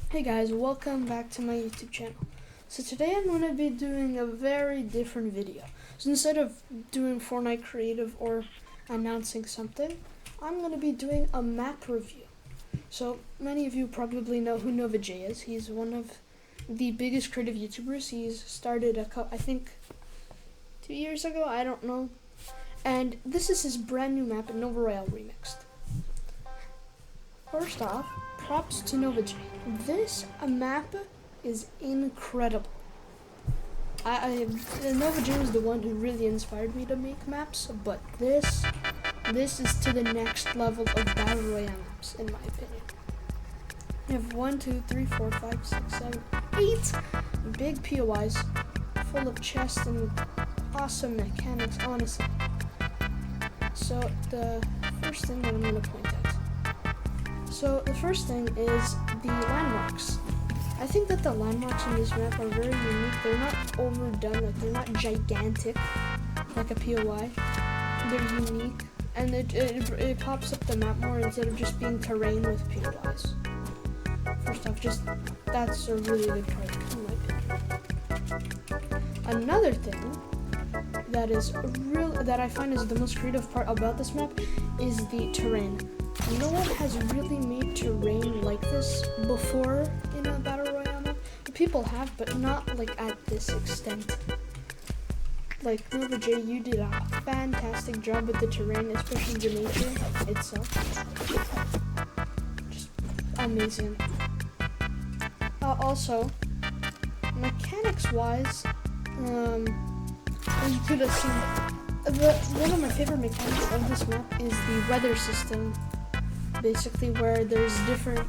Hey guys, welcome back to my YouTube channel. So today I'm going to be doing a very different video. So instead of doing Fortnite creative or announcing something, I'm going to be doing a map review. So many of you probably know who Nova J is. He's one of the biggest creative YouTubers. He's started I think 2 years ago, I don't know. And this is his brand new map, Royale Remixed. First off, props to Nova J. This map is incredible. Nova J was the one who really inspired me to make maps, but this is to the next level of Battle Royale maps, in my opinion. You have 1, 2, 3, 4, 5, 6, 7, 8 big POIs full of chests and awesome mechanics, honestly. So the first thing that I'm going to point out. So the first thing is the landmarks. I think that the landmarks in this map are very unique. They're not overdone, like they're not gigantic like a POI. They're unique, and it pops up the map more instead of just being terrain with POIs. First off, that's a really good part in my opinion. Another thing that I find is the most creative part about this map is the terrain. No one has really made terrain like this before in a Battle Royale map. People have, but not like at this extent. Like Nova J, you did a fantastic job with the terrain, especially the nature itself. Just amazing. Also, mechanics-wise, as you could have seen, one of my favorite mechanics of this map is the weather system. Basically, where there's different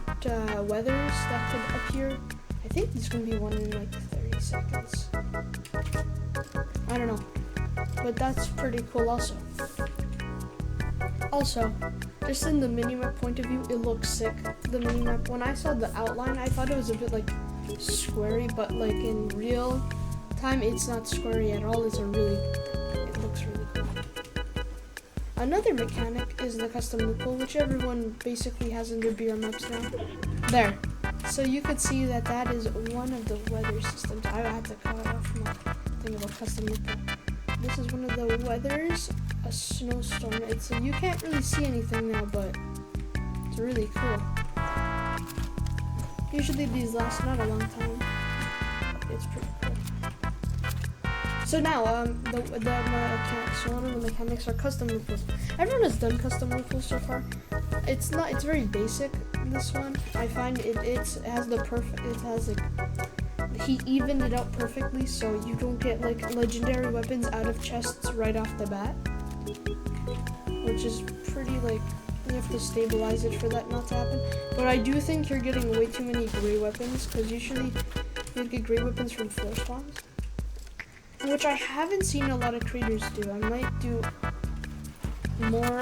weathers that could appear. I think there's gonna be one in like 30 seconds. I don't know, but that's pretty cool also. Also, just in the minimap point of view, it looks sick. The minimap, when I saw the outline, I thought it was a bit like squarey, but like in real time, it's not squarey at all. It looks really cool. Another mechanic is the custom loophole, which everyone basically has in their BR maps now. There. So you could see that is one of the weather systems. I had to cut it off from my thing about custom loophole. This is one of the weathers, a snowstorm. You can't really see anything now, but it's really cool. Usually these last not a long time. It's pretty cool. So now, one of the mechanics are custom loopholes. Everyone has done custom loopholes so far. It's very basic, this one. I find he evened it out perfectly, so you don't get like legendary weapons out of chests right off the bat. Which is pretty you have to stabilize it for that not to happen. But I do think you're getting way too many gray weapons, because usually you get gray weapons from floor spawns. Which I haven't seen a lot of creators do. I might do more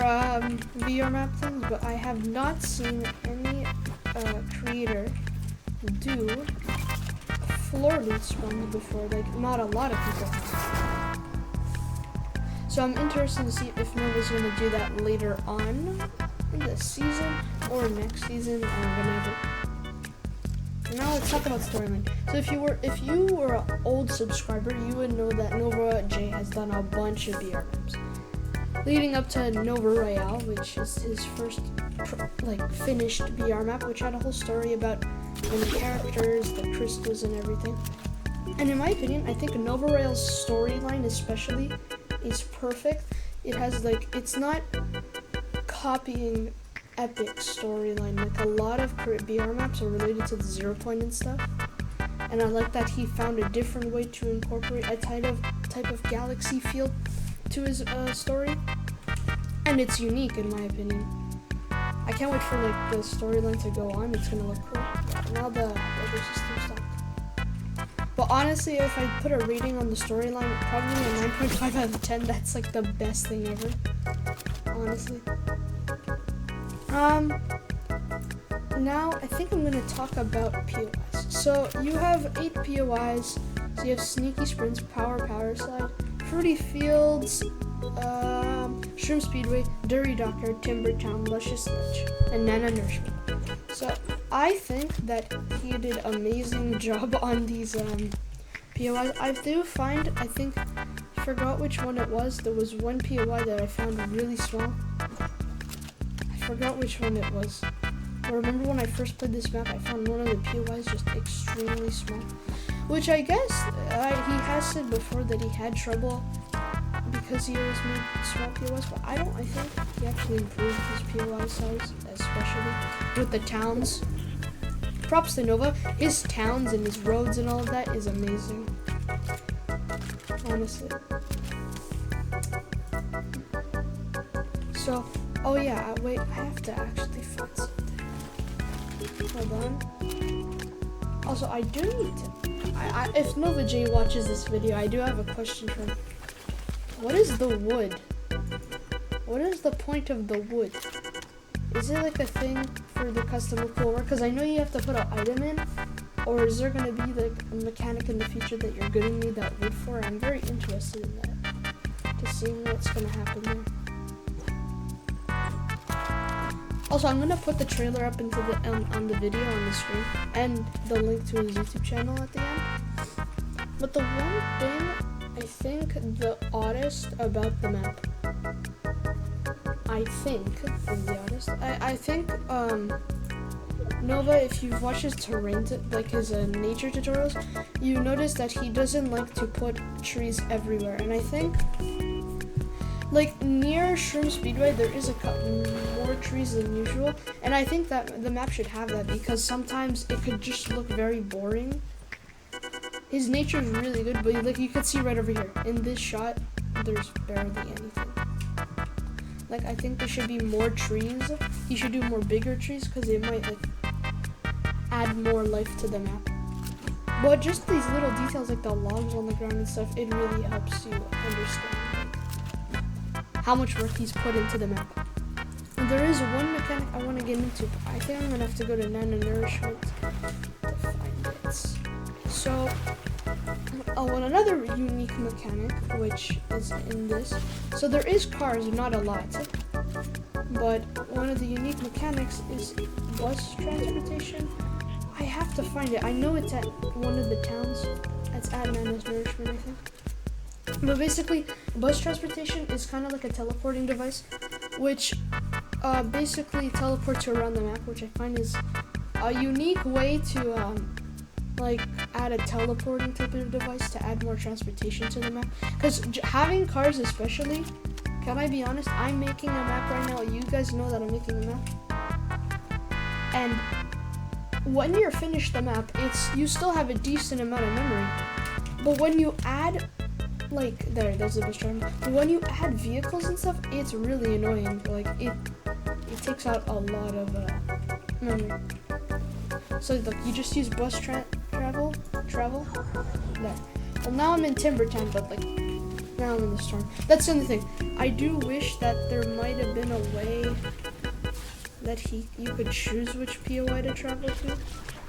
VR map things, but I have not seen any creator do floor loot spawn before. Not a lot of people have. So I'm interested to see if Nova's going to do that later on in the season, or next season, or whenever. Now let's talk about storyline. So if you were an old subscriber, you would know that Nova J has done a bunch of BR maps, leading up to Nova Royale, which is his first finished BR map, which had a whole story about the characters, the crystals, and everything. And in my opinion, I think Nova Royale's storyline especially is perfect. It has it's not copying epic storyline. A lot of BR maps are related to the 0 point and stuff, and I like that he found a different way to incorporate a type of galaxy feel to his story, and it's unique in my opinion. I can't wait for the storyline to go on. It's gonna look cool. Now the weather system stopped. But honestly, if I put a rating on the storyline, probably a 9.5 out of 10. That's the best thing ever, honestly. Now I think I'm going to talk about POIs. So you have 8 POIs. So you have Sneaky Sprints, Power Slide, Fruity Fields, Shroom Speedway, Dirty Docker, Timber Town, Luscious Ledge, and Nana Nourishment. So I think that he did amazing job on these POIs. I forgot which one it was. There was one POI that I found really small. I forgot which one it was. I remember when I first played this map, I found one of the POIs just extremely small. Which I guess he has said before that he had trouble because he always made small POIs, but I think he actually improved his POI size, especially with the towns. Props to Nova. His towns and his roads and all of that is amazing. Honestly. So, oh yeah, wait, I have to actually find something. Hold on. Also, I do need to, if Nova J watches this video, I do have a question for him. What is the wood? What is the point of the wood? Is it like a thing for the custom core? Because I know you have to put an item in, or is there going to be like a mechanic in the future that you're going to need that wood for? I'm very interested in that, to see what's going to happen there. Also, I'm going to put the trailer up into the on the video on the screen, and the link to his YouTube channel at the end. But the one thing I think the oddest about the map, I think Nova, if you've watched his terrain, like his nature tutorials, you notice that he doesn't like to put trees everywhere. And I think, like near Shroom Speedway, there is a couple more trees than usual. And I think that the map should have that because sometimes it could just look very boring. His nature is really good, but like you can see right over here in this shot, there's barely anything. Like I think there should be more trees. He should do more bigger trees because they might like add more life to the map. But just these little details like the logs on the ground and stuff, it really helps you understand like, how much work he's put into the map. And there is one mechanic I want to get into. I think I'm gonna have to go to Nana Nourishment to find it. So, another unique mechanic, which is in this. So there is cars, not a lot, but one of the unique mechanics is bus transportation. I have to find it. I know it's at one of the towns. It's at Nana's Nourishment, I think. But basically, bus transportation is kind of like a teleporting device, which basically teleports you around the map, which I find is a unique way to like add a teleporting type of device to add more transportation to the map. Because having cars especially, can I be honest, I'm making a map right now. You guys know that I'm making a map. And when you're finished the map, you still have a decent amount of memory. But when you add there's a bus driver. But when you add vehicles and stuff, it's really annoying. Like it takes out a lot of memory. So look, you just use bus travel. There. Well, now I'm in Timber Town, but like now I'm in the storm. That's the only thing. I do wish that there might have been a way that you could choose which POI to travel to,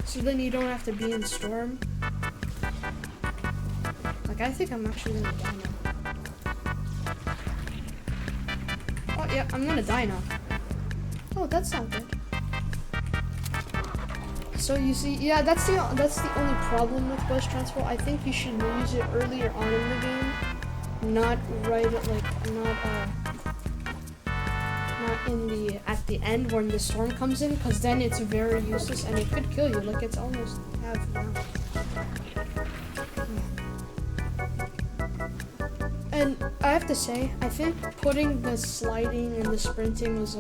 so then you don't have to be in storm. Like I think I'm actually gonna die now. Oh yeah, I'm gonna die now. Oh, that's not good. So you see, yeah, that's the only problem with bus transport. I think you should use it earlier on in the game, not right at the end when the storm comes in, because then it's very useless and it could kill you. Like it's almost half now. And I have to say, I think putting the sliding and the sprinting was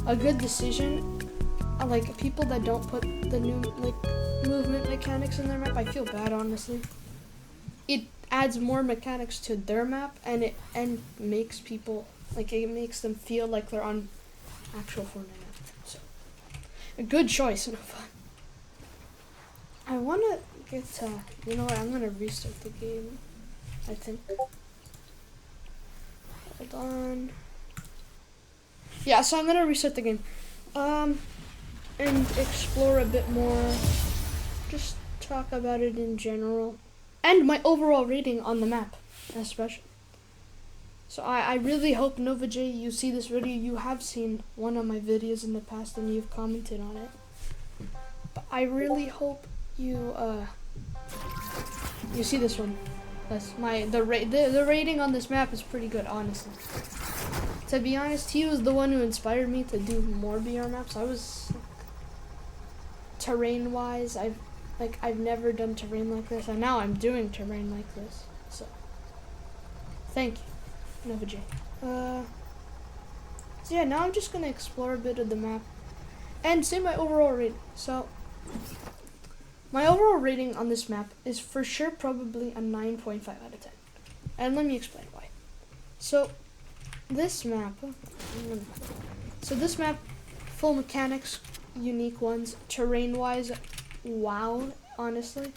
a good decision. Like people that don't put the new movement mechanics in their map, I feel bad honestly. It adds more mechanics to their map and makes people it makes them feel like they're on actual Fortnite map. So a good choice, Nova. I wanna get you know what, I'm gonna restart the game, I think. Hold on. Yeah, so I'm gonna restart the game. And explore a bit more, just talk about it in general, and my overall rating on the map, especially. So I really hope, Nova J, you see this video. You have seen one of my videos in the past and you've commented on it. I really hope you you see this one. That's the rating on this map is pretty good, honestly. To be honest, he was the one who inspired me to do more BR maps. I was terrain wise, I've never done terrain like this, and now I'm doing terrain like this. So thank you, Nova J. So yeah, now I'm just gonna explore a bit of the map and say my overall rating. So my overall rating on this map is for sure probably a 9.5 out of 10. And let me explain why. So this map, full mechanics, unique ones, terrain wise, wow, honestly.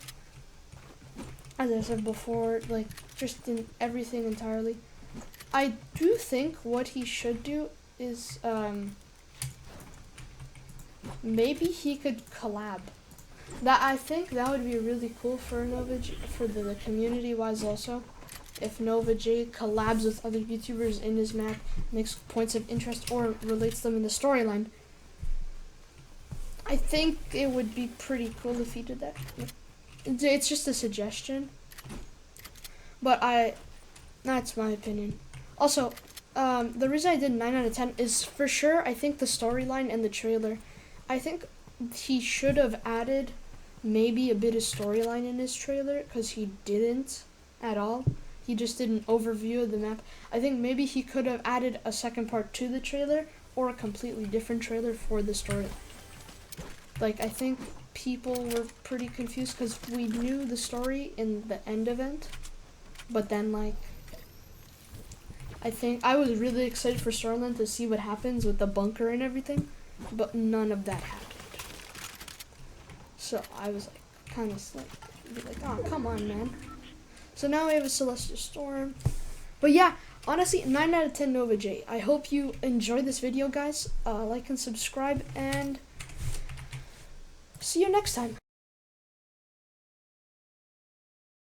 As I said before, like just in everything entirely. I do think what he should do is maybe he could collab. I think that would be really cool for for the community wise also. If Nova J collabs with other YouTubers in his map, makes points of interest or relates them in the storyline. I think it would be pretty cool if he did that. It's just a suggestion. But that's my opinion. Also, the reason I did 9 out of 10 is for sure, I think the storyline and the trailer, I think he should have added maybe a bit of storyline in his trailer, because he didn't at all. He just did an overview of the map. I think maybe he could have added a second part to the trailer, or a completely different trailer for the story. Like, I think people were pretty confused because we knew the story in the end event, but then like, I think I was really excited for storyline to see what happens with the bunker and everything, but none of that happened. So I was like, kind of like, oh, come on, man. So now we have a Celestial Storm. But yeah, honestly, 9 out of 10 Nova J. I hope you enjoyed this video, guys. Like and subscribe, and see you next time.